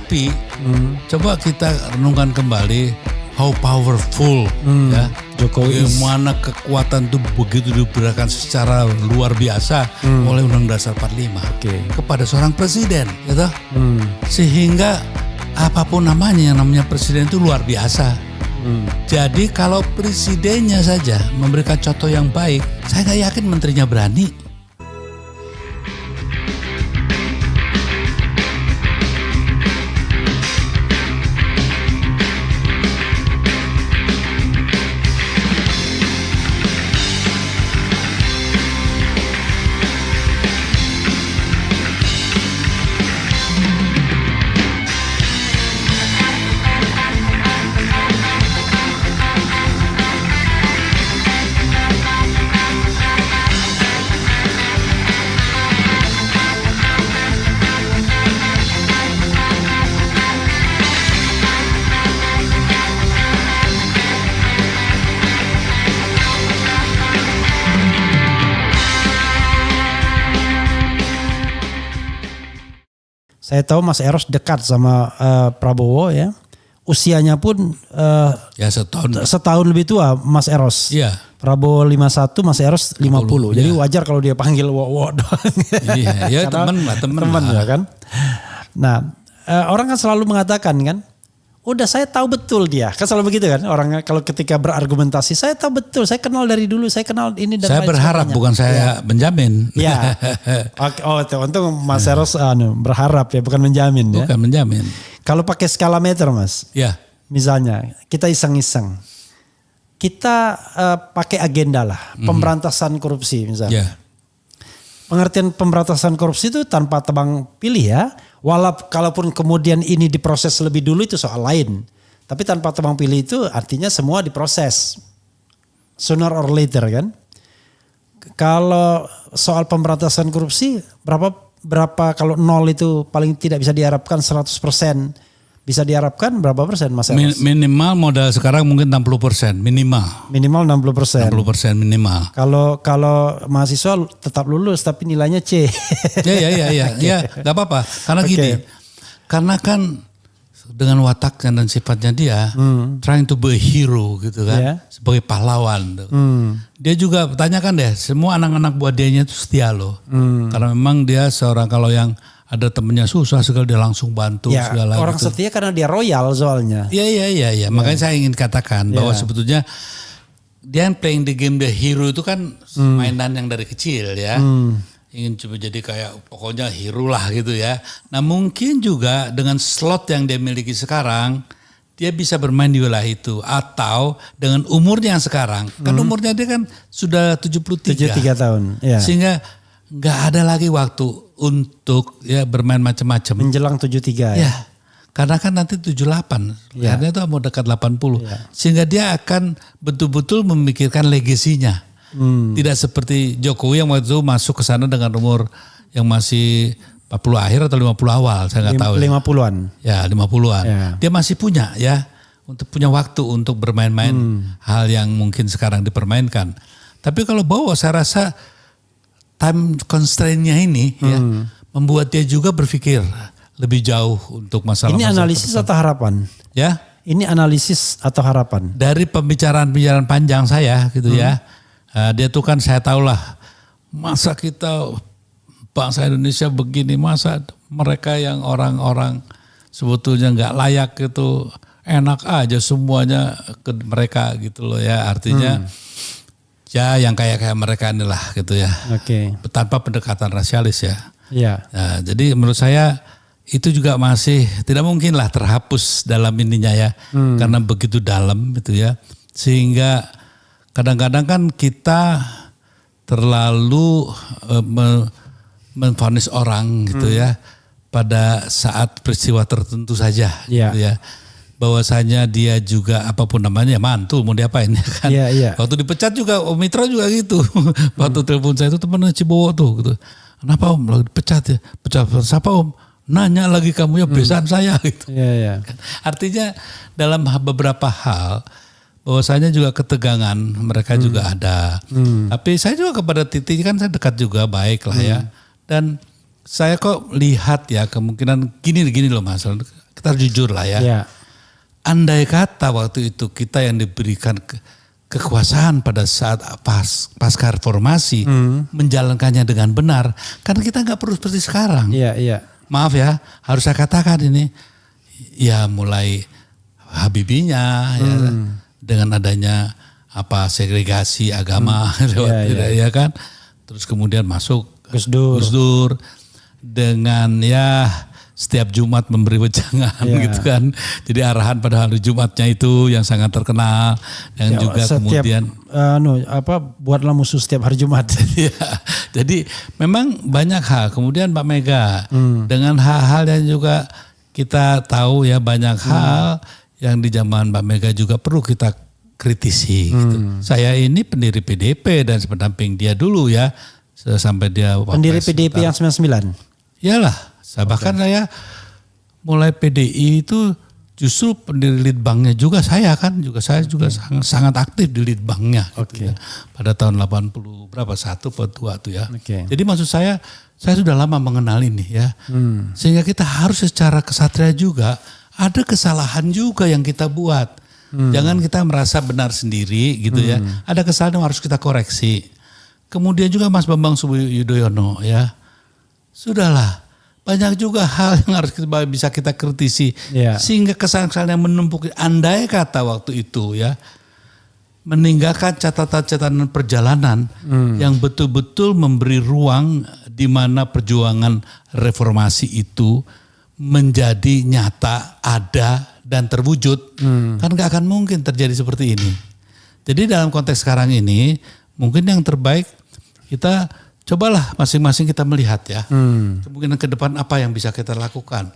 Tapi coba kita renungkan kembali how powerful ya Jokowi. Bagaimana kekuatan itu begitu diberikan secara luar biasa oleh Undang Dasar 45 kepada seorang presiden, gitu. Sehingga apapun namanya, yang namanya presiden itu luar biasa. Jadi kalau presidennya saja memberikan contoh yang baik, saya nggak yakin menterinya berani. Saya tahu Mas Eros dekat sama Prabowo ya. Usianya pun Ya setahun lebih tua Mas Eros. Iya. Prabowo 51, Mas Eros 50. Jadi wajar kalau dia panggil wo doang. Iya, ya teman ya kan. Nah, orang kan selalu mengatakan kan, udah saya tahu betul dia. Kan selalu begitu kan orang kalau ketika berargumentasi, saya tahu betul, saya kenal dari dulu, saya kenal ini dan saya berharap sebagainya. Bukan saya menjamin. Ya. Oh, untung Mas Eros berharap ya, bukan menjamin ya. Bukan menjamin. Kalau pakai skala meter Mas. Ya. Misalnya kita iseng-iseng. Kita pakai agenda lah, pemberantasan korupsi misalnya. Ya. Pengertian pemberantasan korupsi itu tanpa tebang pilih ya. Kalaupun kemudian ini diproses lebih dulu itu soal lain. Tapi tanpa tebang pilih itu artinya semua diproses. Sooner or later kan. Kalau soal pemberantasan korupsi berapa kalau 0 itu paling tidak bisa diharapkan 100%. Bisa diharapkan berapa persen Mas Eros? Minimal modal sekarang mungkin 60% minimal. Minimal 60%. 60% minimal. Kalau mahasiswa tetap lulus tapi nilainya C. Ya, nggak apa-apa. Karena gini, karena kan dengan wataknya dan sifatnya dia, trying to be a hero gitu kan, sebagai pahlawan. Dia juga tanyakan deh, semua anak-anak buah dianya itu setia loh, karena memang dia seorang kalau yang ada temennya susah sekali dia langsung bantu segala gitu. Orang setia karena dia royal soalnya. Iya. Makanya saya ingin katakan bahwa sebetulnya dia yang playing the game the hero itu kan mainan yang dari kecil ya. Ingin coba jadi kayak pokoknya hero lah gitu ya. Nah mungkin juga dengan slot yang dia miliki sekarang, dia bisa bermain di wilayah itu. Atau dengan umurnya yang sekarang, kan umurnya dia kan sudah 73. 73 tahun. Ya. Sehingga nggak ada lagi waktu untuk ya bermain macam-macam. Menjelang 73 ya. Karena kan nanti 78, karena itu mau dekat 80. Sehingga dia akan betul-betul memikirkan legasinya. Tidak seperti Jokowi yang waktu itu masuk ke sana dengan umur yang masih 40 akhir atau 50 awal, saya nggak tahu. 50-an. Ya 50-an. Dia masih punya ya, untuk punya waktu untuk bermain-main hal yang mungkin sekarang dipermainkan. Tapi kalau Bowo saya rasa time constraint-nya ini ya membuat dia juga berpikir lebih jauh untuk masalah. Ini analisis atau harapan? Ya. Ini analisis atau harapan? Dari pembicaraan panjang saya gitu ya. Dia tuh kan saya tahulah masa kita bangsa Indonesia begini, masa mereka yang orang-orang sebetulnya nggak layak itu enak aja semuanya ke mereka gitu loh ya. Artinya ya yang kayak mereka inilah gitu ya. Tanpa pendekatan rasialis ya. Nah, jadi menurut saya itu juga masih tidak mungkin lah terhapus dalam ininya ya. Karena begitu dalam gitu ya. Sehingga kadang-kadang kan kita terlalu memvonis orang gitu ya. Pada saat peristiwa tertentu saja gitu ya. Bahwasanya dia juga apapun namanya mantu mau diapain ya kan. Waktu dipecat juga Om Mitra juga gitu. Waktu telepon saya itu teman Cibowo tuh gitu. Kenapa Om lagi dipecat ya? Pecat siapa Om? Nanya lagi kamu ya besan saya gitu. Artinya dalam beberapa hal bahwasanya juga ketegangan mereka juga ada. Tapi saya juga kepada Titi kan saya dekat juga baik lah ya. Dan saya kok lihat ya kemungkinan gini loh Mas. Kita jujur lah ya. Ya. Andai kata waktu itu kita yang diberikan kekuasaan pada saat pasca reformasi menjalankannya dengan benar, karena kita nggak perlu seperti sekarang. Iya, iya. Maaf ya, harus saya katakan ini, ya mulai Habibinya ya, dengan adanya segregasi agama ya kan, terus kemudian masuk Gus Dur dengan ya setiap Jumat memberi wejangan gitu kan. Jadi arahan pada hari Jumatnya itu yang sangat terkenal dan juga kemudian buatlah musuh setiap hari Jumat. ya, jadi memang banyak hal. Kemudian Pak Mega dengan hal-hal yang juga kita tahu ya banyak hal yang di zaman Pak Mega juga perlu kita kritisi gitu. Saya ini pendiri PDIP dan pendamping dia dulu ya sampai dia pendiri PDIP yang 99. Iyalah, bahkan saya mulai PDI itu justru pendiri Litbangnya juga saya sangat aktif di Litbangnya gitu ya. Pada tahun 80 berapa 1 atau 2 tuh ya. Jadi maksud saya sudah lama mengenal ini ya. Sehingga kita harus secara kesatria juga ada kesalahan juga yang kita buat. Jangan kita merasa benar sendiri gitu ya. Ada kesalahan yang harus kita koreksi. Kemudian juga Mas Bambang Yudhoyono ya. Sudahlah, banyak juga hal yang harus bisa kita kritisi. Sehingga kesalahan yang menumpuk. Andai kata waktu itu ya, meninggalkan catatan-catatan perjalanan yang betul-betul memberi ruang di mana perjuangan reformasi itu menjadi nyata, ada dan terwujud, kan gak akan mungkin terjadi seperti ini. Jadi dalam konteks sekarang ini, mungkin yang terbaik kita cobalah masing-masing kita melihat ya, kemungkinan ke depan apa yang bisa kita lakukan.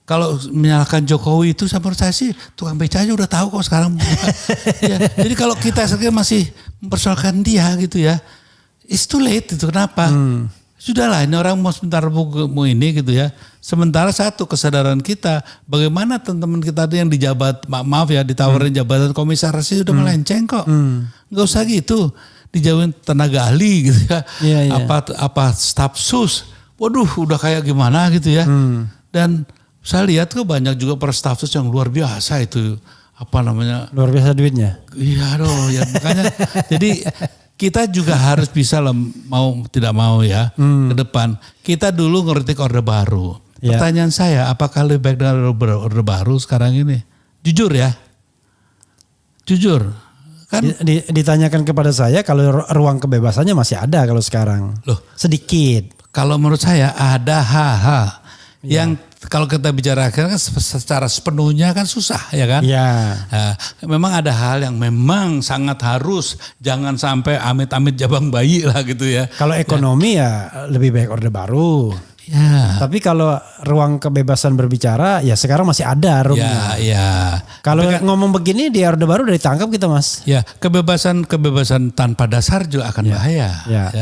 Kalau menyalahkan Jokowi itu menurut saya sih tukang beca aja udah tahu kok sekarang. Ya, jadi kalau kita sekarang masih mempersoalkan dia gitu ya, it's too late itu kenapa? Sudahlah ini orang mau sebentar mau ini gitu ya. Sementara satu kesadaran kita bagaimana teman-teman kita yang dijabat maaf ya ditawarin jabatan komisaris udah melenceng kok. Nggak usah gitu. Dijauhin tenaga ahli gitu ya. Apa staf sus. Waduh udah kayak gimana gitu ya. Dan saya lihat kok banyak juga para staf sus yang luar biasa itu. Apa namanya? Luar biasa duitnya. Iya dong ya makanya jadi kita juga harus bisa mau tidak mau ya ke depan. Kita dulu ngeritik Orde Baru. Pertanyaan saya, apakah lebih baik dengan Orde Baru sekarang ini? Jujur ya. Jujur. Kan ditanyakan kepada saya kalau ruang kebebasannya masih ada kalau sekarang. Loh, sedikit. Kalau menurut saya ada hal-hal yang kalau kita bicarakan kan secara sepenuhnya kan susah ya kan. Nah, memang ada hal yang memang sangat harus jangan sampai amit-amit jabang bayi lah gitu ya. Kalau ekonomi ya lebih baik Orde Baru. Ya. Tapi kalau ruang kebebasan berbicara ya sekarang masih ada ruangnya. Ya. Kalau ngomong begini di Orde Baru udah ditangkap kita Mas. Ya, kebebasan tanpa dasar juga akan bahaya. Ya.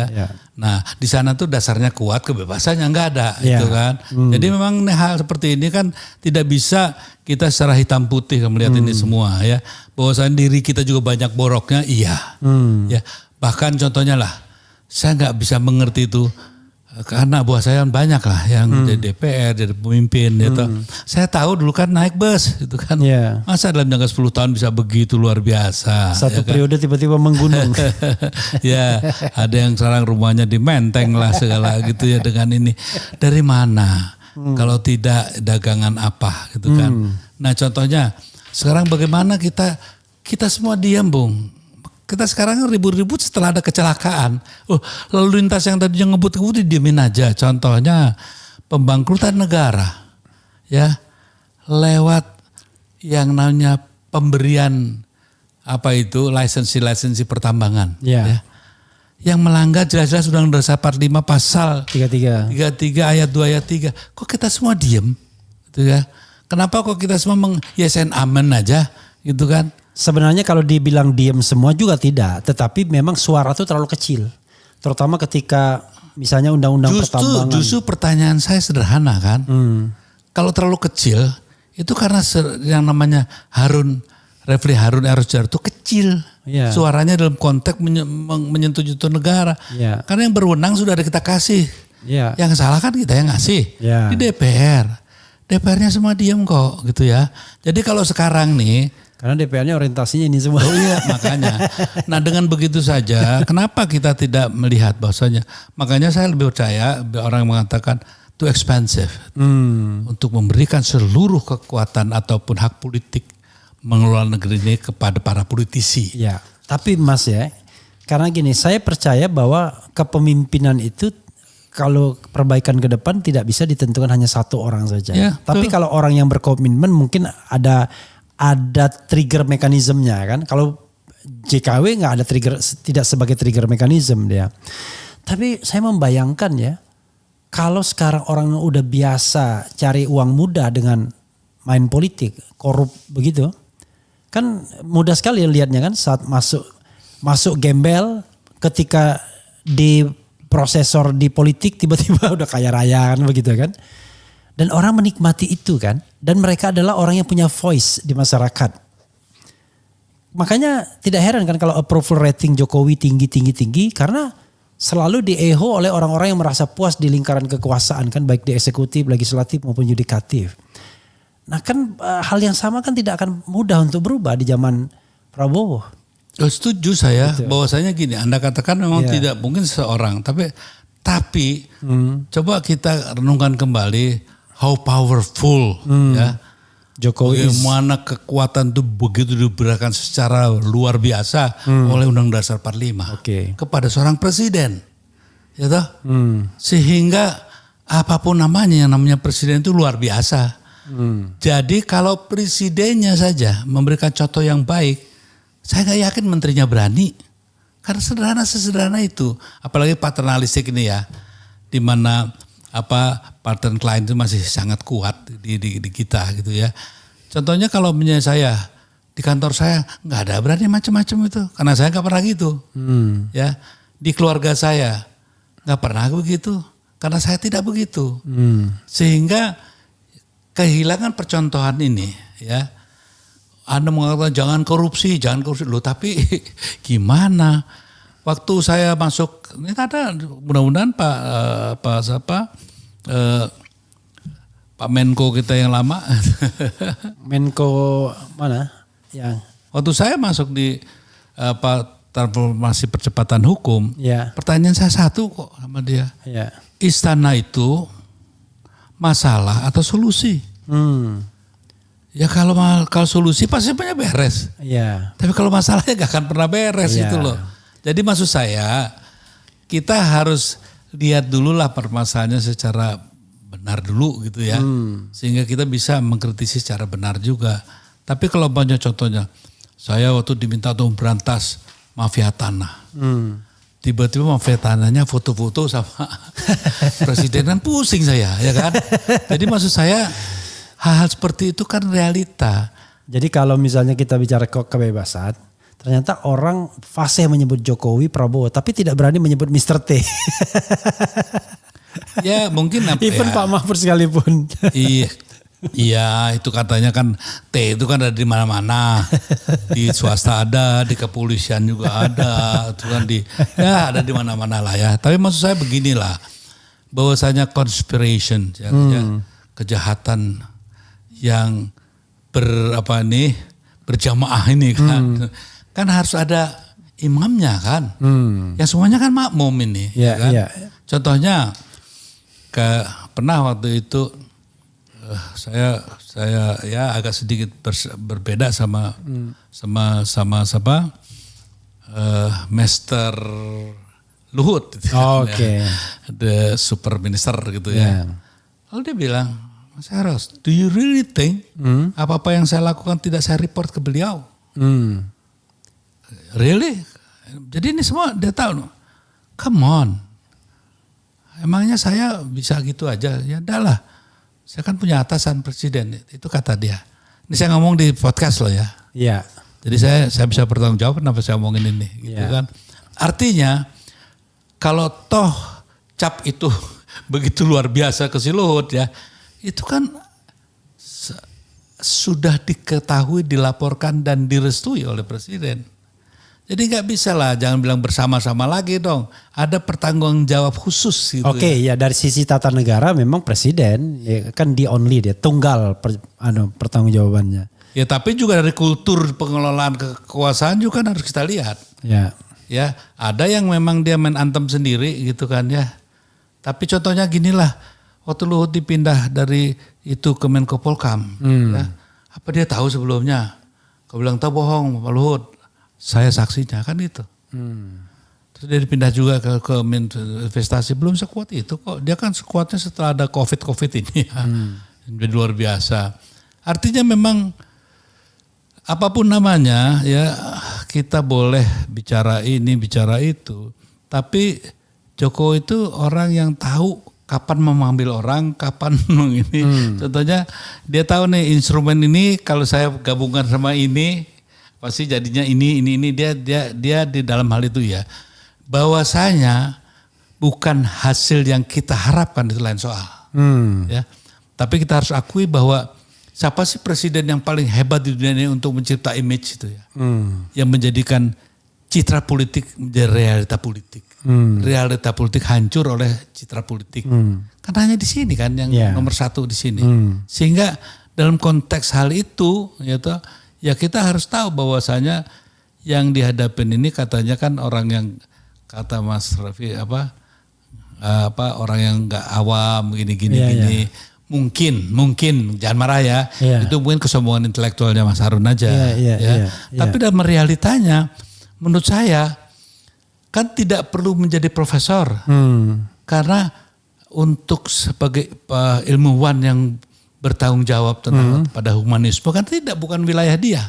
Nah, di sana tuh dasarnya kuat, kebebasannya nggak ada, gitu kan. Jadi memang hal seperti ini kan tidak bisa kita secara hitam putih melihat ini semua ya. Bahwasanya diri kita juga banyak boroknya, iya. Ya, bahkan contohnya lah, saya nggak bisa mengerti itu. Karena buah saya banyak lah yang jadi DPR, jadi pemimpin gitu. Saya tahu dulu kan naik bus gitu kan. Masa dalam jangka 10 tahun bisa begitu luar biasa. Satu periode tiba-tiba menggunung. Ya ada yang sekarang rumahnya di Menteng lah segala gitu ya dengan ini. Dari mana? Kalau tidak dagangan apa gitu kan. Nah contohnya sekarang bagaimana kita semua diam Bung. Kita sekarang ribut-ribut setelah ada kecelakaan. Lalu lintas yang tadinya ngebut-ngebut didiemin aja. Contohnya pembangkrutan negara. Ya, lewat yang namanya pemberian lisensi pertambangan. Ya. Yang melanggar jelas-jelas Undang-Undang Dasar 45 pasal 33 ayat 2 ayat 3. Kok kita semua diem? Gitu ya. Kenapa kok kita semua yes and amen aja gitu kan? Sebenarnya kalau dibilang diem semua juga tidak, tetapi memang suara itu terlalu kecil. Terutama ketika misalnya undang-undang pertambangan. Justru pertanyaan saya sederhana kan. Kalau terlalu kecil itu karena yang namanya Refli Harun Erojar itu kecil. Suaranya dalam konteks menyentuh negara. Karena yang berwenang sudah ada kita kasih Iya. Yang salah kan kita yang ngasih. Iya. Di DPR-nya semua diem kok gitu ya. Jadi kalau sekarang nih, Karena DPR-nya orientasinya ini semua. oh iya makanya. Nah dengan begitu saja, kenapa kita tidak melihat bahwasanya? Makanya saya lebih percaya orang yang mengatakan too expensive untuk memberikan seluruh kekuatan ataupun hak politik mengelola negeri ini kepada para politisi. Ya, tapi Mas ya, karena gini, saya percaya bahwa kepemimpinan itu kalau perbaikan ke depan tidak bisa ditentukan hanya satu orang saja. Ya, tapi betul. kalau orang yang berkomitmen mungkin ada trigger mekanismenya kan. Kalau JKW nggak ada trigger, tidak sebagai trigger mekanisme dia. Tapi saya membayangkan ya, kalau sekarang orang udah biasa cari uang mudah dengan main politik, korup begitu, kan mudah sekali lihatnya kan saat masuk gembel, ketika di prosesor di politik tiba-tiba udah kaya raya kan begitu kan. Dan orang menikmati itu kan. Dan mereka adalah orang yang punya voice di masyarakat. Makanya tidak heran kan kalau approval rating Jokowi tinggi karena selalu dieho oleh orang-orang yang merasa puas di lingkaran kekuasaan kan, baik di eksekutif, legislatif maupun yudikatif. Nah kan hal yang sama kan tidak akan mudah untuk berubah di zaman Prabowo. Oh, setuju saya bahwasanya gini, Anda katakan memang tidak mungkin seseorang, tapi coba kita renungkan kembali how powerful ya Jokowi bagaimana kekuatan itu begitu diberikan secara luar biasa oleh Undang-Undang Dasar 45 kepada seorang presiden, ya toh? Sehingga apapun namanya, yang namanya presiden itu luar biasa. Jadi kalau presidennya saja memberikan contoh yang baik, saya nggak yakin menterinya berani, karena sesederhana itu, apalagi paternalistik ini ya, di mana partner klien itu masih sangat kuat di kita gitu ya. Contohnya kalau misalnya saya di kantor saya nggak ada berani macam-macam itu, karena saya nggak pernah gitu. Ya, di keluarga saya nggak pernah begitu, karena saya tidak begitu. Sehingga kehilangan percontohan ini ya. Anda mengatakan jangan korupsi loh, tapi gimana? Waktu saya masuk, ini ada mudah-mudahan Pak Menko kita yang lama. Menko mana? Yang waktu saya masuk di transformasi percepatan hukum, pertanyaan saya satu kok sama dia. Istana itu masalah atau solusi? Ya kalau solusi pasti punya beres. Tapi kalau masalahnya gak akan pernah beres itu loh. Jadi maksud saya kita harus lihat dulu lah permasalahannya secara benar dulu gitu ya. Sehingga kita bisa mengkritisi secara benar juga. Tapi kalau banyak contohnya, saya waktu diminta untuk berantas mafia tanah. Tiba-tiba mafia tanahnya foto-foto sama presiden, kan pusing saya ya kan. Jadi maksud saya hal-hal seperti itu kan realita. Jadi kalau misalnya kita bicara kebebasan, ternyata orang fasih menyebut Jokowi, Prabowo, tapi tidak berani menyebut Mr. T. Ya mungkin even Pak Mahfud sekalipun. Iya, itu katanya kan T itu kan ada di mana-mana. Di swasta ada, di kepolisian juga ada, itu kan ada di mana-mana lah ya. Tapi maksud saya beginilah, bahwasanya conspiration ya, kejahatan yang berjamaah ini kan harus ada imamnya kan. Ya semuanya kan makmum ini. Kan? Contohnya pernah waktu itu saya ya agak sedikit berbeda sama Master Luhut gitu the super minister gitu ya. Lalu dia bilang, Mas Eros, do you really think apa-apa yang saya lakukan tidak saya report ke beliau? Really? Jadi ini semua dia tahu. Come on. Emangnya saya bisa gitu aja? Ya udahlah. Saya kan punya atasan presiden. Itu kata dia. Ini saya ngomong di podcast loh ya. Iya. Jadi saya bisa bertanggung jawab kenapa saya ngomongin ini. Gitu kan. Artinya kalau toh cap itu begitu luar biasa ke si Luhut ya. Itu kan sudah diketahui, dilaporkan dan direstui oleh presiden. Jadi nggak bisa lah, jangan bilang bersama-sama lagi dong. Ada pertanggung jawab khusus gitu. Oke, ya dari sisi tata negara memang presiden ya kan the only dia tunggal pertanggung jawabannya. Ya tapi juga dari kultur pengelolaan kekuasaan juga kan harus kita lihat. Ya. Ya, ada yang memang dia main antem sendiri gitu kan ya. Tapi contohnya ginilah, waktu Luhut dipindah dari itu ke Menko Polkam, ya, apa dia tahu sebelumnya? Kau bilang tahu bohong Pak Luhut, saya saksinya kan itu. Terus dia dipindah juga ke investasi, belum sekuat itu kok. Dia kan sekuatnya setelah ada COVID ini ya, jadi luar biasa. Artinya memang apapun namanya ya kita boleh bicara ini bicara itu, tapi Jokowi itu orang yang tahu kapan mengambil orang, kapan ini. Contohnya dia tahu nih instrumen ini kalau saya gabungkan sama ini pasti jadinya ini dia di dalam hal itu ya. Bahwasanya bukan hasil yang kita harapkan itu lain soal. Ya. Tapi kita harus akui bahwa siapa sih presiden yang paling hebat di dunia ini untuk mencipta image itu ya. Yang menjadikan citra politik menjadi realita politik. Realita politik hancur oleh citra politik. Kan hanya di sini kan yang nomor satu di sini. Sehingga dalam konteks hal itu ya kita harus tahu bahwasanya yang dihadapin ini katanya kan orang yang kata Mas Raffi apa orang yang nggak awam gini. Mungkin jangan marah ya. Itu mungkin kesombongan intelektualnya Mas Harun aja. Tapi dalam realitanya menurut saya kan tidak perlu menjadi profesor. Karena untuk sebagai ilmuwan yang bertanggung jawab tentang pada humanisme kan bukan wilayah dia.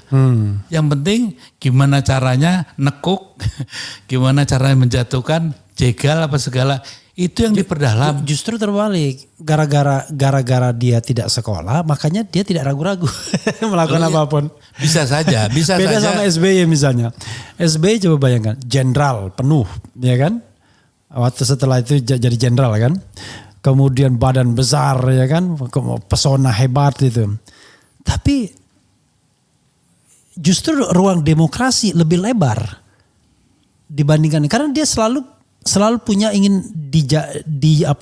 Yang penting gimana caranya nekuk, gimana caranya menjatuhkan, jegal apa segala. Itu yang diperdalam. Justru terbalik. Gara-gara dia tidak sekolah, makanya dia tidak ragu-ragu melakukan apapun. Bisa saja. Beda sama SBY misalnya. SBY coba bayangkan, jenderal penuh, ya kan? Waktu setelah itu jadi jenderal kan. Kemudian badan besar, ya kan? Pesona hebat itu. Tapi justru ruang demokrasi lebih lebar dibandingkan, karena dia selalu punya ingin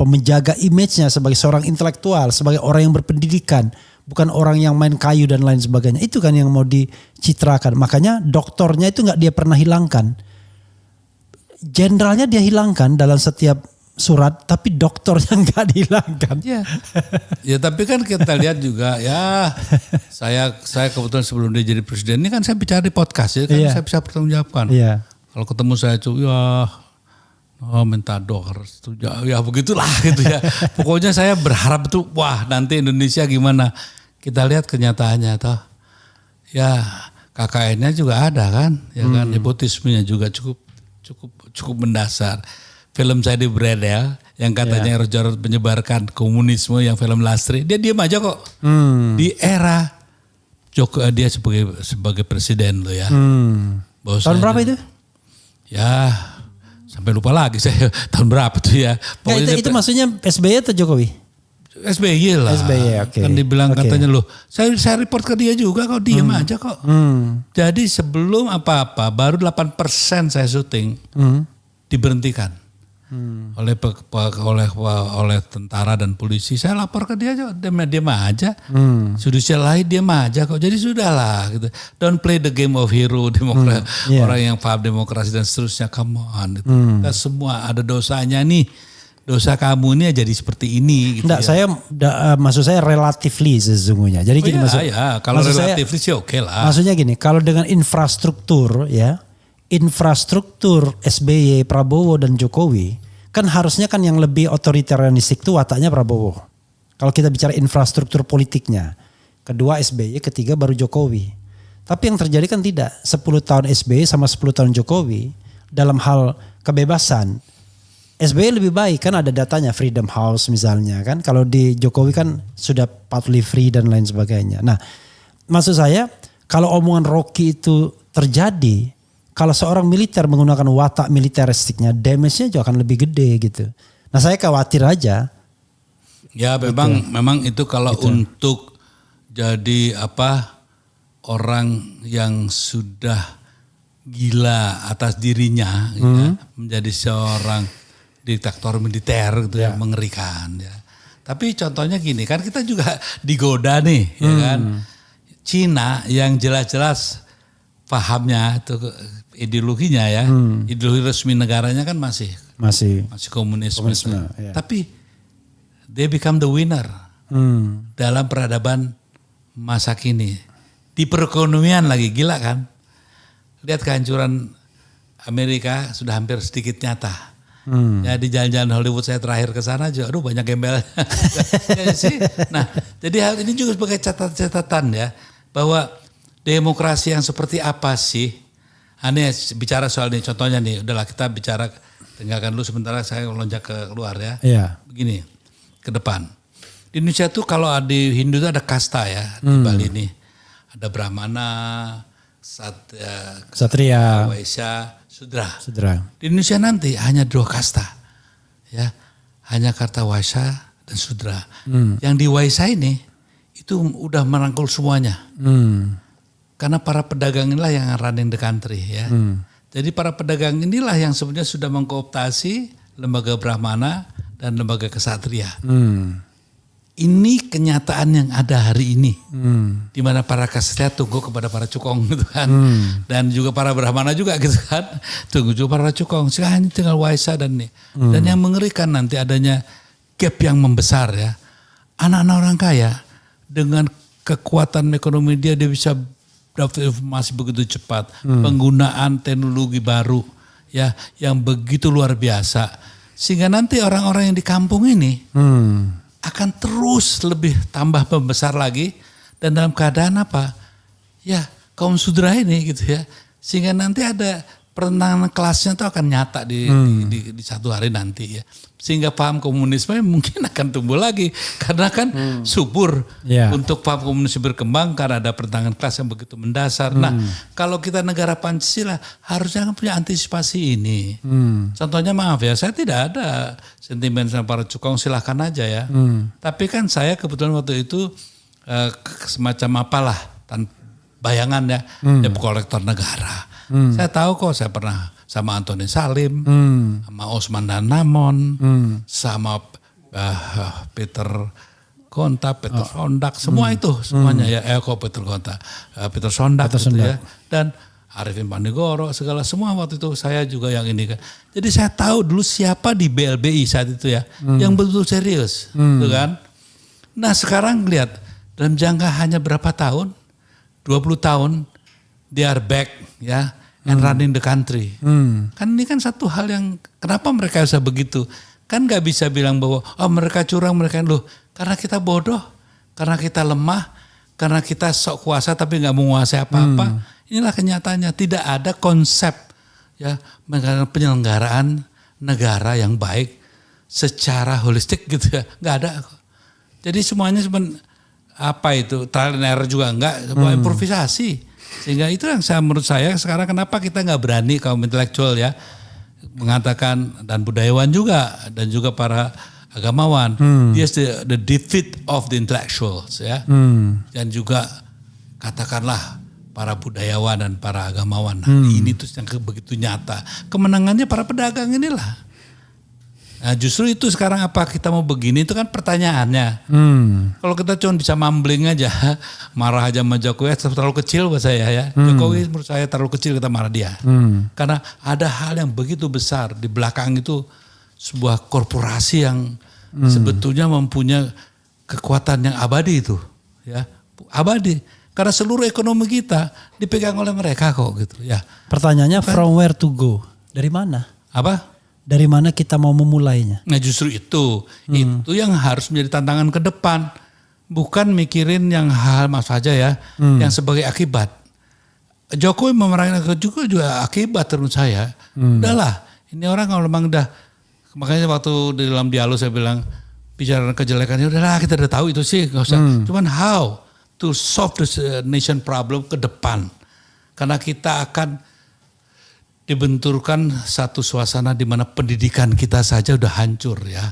menjaga image-nya sebagai seorang intelektual, sebagai orang yang berpendidikan, bukan orang yang main kayu dan lain sebagainya. Itu kan yang mau dicitrakan. Makanya doktornya itu nggak dia pernah hilangkan. Jenderalnya dia hilangkan dalam setiap surat, tapi doktornya nggak dihilangkan. Ya tapi kan kita lihat juga ya, saya kebetulan sebelum dia jadi presiden ini kan saya bicara di podcast ya kan, saya bisa bertanggungjawabkan. Kalau ketemu saya itu minta doa setuju ya begitulah gitu ya. Pokoknya saya berharap itu wah nanti Indonesia gimana. Kita lihat kenyataannya toh. Ya KKN-nya juga ada kan, ya kan nepotismenya juga cukup mendasar. Film saya di Bredel yang katanya Jarod menyebarkan komunisme yang film Lastri, dia diam aja kok. Di era Jokowi dia sebagai presiden loh ya. Tahun berapa itu? Ya sampai lupa lagi saya tahun berapa tuh ya. Pokoknya itu maksudnya SBY atau Jokowi? SBY lah. SBY, oke. Kan dibilang katanya loh, saya report ke dia juga kok diam aja kok. Jadi sebelum apa-apa baru 8% saya syuting diberhentikan oleh tentara dan polisi. Saya lapor ke dia aja, diam aja. Judicial lain diam aja kok. Jadi sudahlah gitu. Don't play the game of hero orang yang paham demokrasi dan seterusnya. Come on. Gitu. Kita semua ada dosanya nih. Dosa kamu ini jadi seperti ini. Gitu. Maksud saya relatively sesungguhnya. Jadi gini kalau relatively sih oke lah. Maksudnya gini, kalau dengan infrastruktur SBY, Prabowo dan Jokowi, kan harusnya kan yang lebih otoritarianistik itu wataknya Prabowo. Kalau kita bicara infrastruktur politiknya. Kedua SBY, ketiga baru Jokowi. Tapi yang terjadi kan tidak. 10 tahun SBY sama 10 tahun Jokowi dalam hal kebebasan. SBY lebih baik kan ada datanya, Freedom House misalnya kan. Kalau di Jokowi kan sudah partly free dan lain sebagainya. Nah maksud saya kalau omongan Rocky itu terjadi, kalau seorang militer menggunakan watak militeristiknya, damage-nya juga akan lebih gede gitu. Nah saya khawatir aja. Ya memang itu kalau untuk jadi orang yang sudah gila atas dirinya ya, menjadi seorang diktator militer gitu yang mengerikan ya. Tapi contohnya gini, kan kita juga digoda nih ya kan. Cina yang jelas-jelas pahamnya itu ideologinya ya, ideologi resmi negaranya kan masih komunisme. Ya. Tapi they become the winner dalam peradaban masa kini. Di perekonomian lagi, gila kan? Lihat kehancuran Amerika sudah hampir sedikit nyata. Ya di jalan-jalan Hollywood saya terakhir ke sana juga, aduh banyak gembel. Ya sih. Nah, jadi hal ini juga sebagai catatan ya, bahwa demokrasi yang seperti apa sih? Aneh bicara soal ini, contohnya nih, udahlah kita bicara, tinggalkan dulu sementara saya lonjak ke luar ya. Iya. Begini, ke depan. Di Indonesia tuh kalau di Hindu itu ada kasta ya, di Bali ini. Ada Brahmana, Satria, Waisya, Sudra. Di Indonesia nanti hanya 2 kasta. Ya, hanya kasta Waisya dan Sudra. Yang di Waisya ini itu udah merangkul semuanya. Karena para pedagang inilah yang running the country ya. Jadi para pedagang inilah yang sebenarnya sudah mengkooptasi lembaga Brahmana dan lembaga kesatria. Ini kenyataan yang ada hari ini. Di mana para kesatria tunggu kepada para cukong gitu kan. Dan juga para Brahmana juga gitu kan. Tunggu juga para cukong. Sekarang tinggal Waisya dan ini. Dan yang mengerikan nanti adanya gap yang membesar ya. Anak-anak orang kaya dengan kekuatan ekonomi dia bisa dapat informasi begitu cepat, penggunaan teknologi baru ya yang begitu luar biasa, sehingga nanti orang-orang yang di kampung ini akan terus lebih tambah membesar lagi, dan dalam keadaan apa? Ya kaum Sudra ini gitu ya, sehingga nanti ada pertentangan kelasnya itu akan nyata di satu hari nanti ya. Sehingga paham komunisme mungkin akan tumbuh lagi. Karena kan subur untuk paham komunisme berkembang karena ada pertentangan kelas yang begitu mendasar. Nah kalau kita negara Pancasila harusnya kan punya antisipasi ini. Contohnya maaf ya, saya tidak ada sentimen sama para cukong, silahkan aja ya. Tapi kan saya kebetulan waktu itu semacam apalah, bayangan ya, debt collector negara. Saya tahu kok, saya pernah sama Antoni Salim, sama Osman dan Namon, sama Peter Gonta, Peter Sondak, semua itu semuanya ya. Kok Peter Gonta, Peter Sondak gitu ya. Dan Arifin Pandigoro, segala semua waktu itu saya juga yang ini kan. Jadi saya tahu dulu siapa di BLBI saat itu ya, yang betul serius, gitu kan. Nah sekarang lihat dalam jangka hanya berapa tahun, 20 tahun, they are back ya. And running the country. Kan ini kan satu hal yang kenapa mereka bisa begitu. Kan gak bisa bilang bahwa mereka curang, mereka loh. Karena kita bodoh, karena kita lemah, karena kita sok kuasa tapi gak menguasai apa-apa. Inilah kenyataannya, tidak ada konsep ya penyelenggaraan negara yang baik secara holistik gitu ya. Gak ada. Jadi semuanya cuma apa itu, trial and error juga enggak, sebuah improvisasi. Sehingga itu yang menurut saya sekarang kenapa kita nggak berani kaum intelektual ya mengatakan, dan budayawan juga dan juga para agamawan, yes the defeat of the intellectuals ya, dan juga katakanlah para budayawan dan para agamawan. Nah, ini tuh yang begitu nyata. Kemenangannya para pedagang inilah. Nah justru itu sekarang apa kita mau begini itu kan pertanyaannya. Kalau kita cuma bisa mumbling aja, marah aja sama Jokowi, terlalu kecil buat saya ya. Jokowi menurut saya terlalu kecil kita marah dia. Karena ada hal yang begitu besar di belakang itu, sebuah korporasi yang sebetulnya mempunyai kekuatan yang abadi itu, ya abadi. Karena seluruh ekonomi kita dipegang oleh mereka kok gitu ya. Pertanyaannya from where to go? Dari mana? Apa? Dari mana kita mau memulainya? Nah justru itu yang harus menjadi tantangan ke depan. Bukan mikirin yang hal mas saja ya, yang sebagai akibat. Jokowi memerangi juga akibat menurut saya. Udahlah, ini orang kalau memang udah, makanya waktu di dalam dialog saya bilang, bicara kejelekannya udahlah kita udah tahu itu sih, gak usah. Cuman how to solve this nation problem ke depan. Karena kita akan dibenturkan satu suasana di mana pendidikan kita saja udah hancur ya.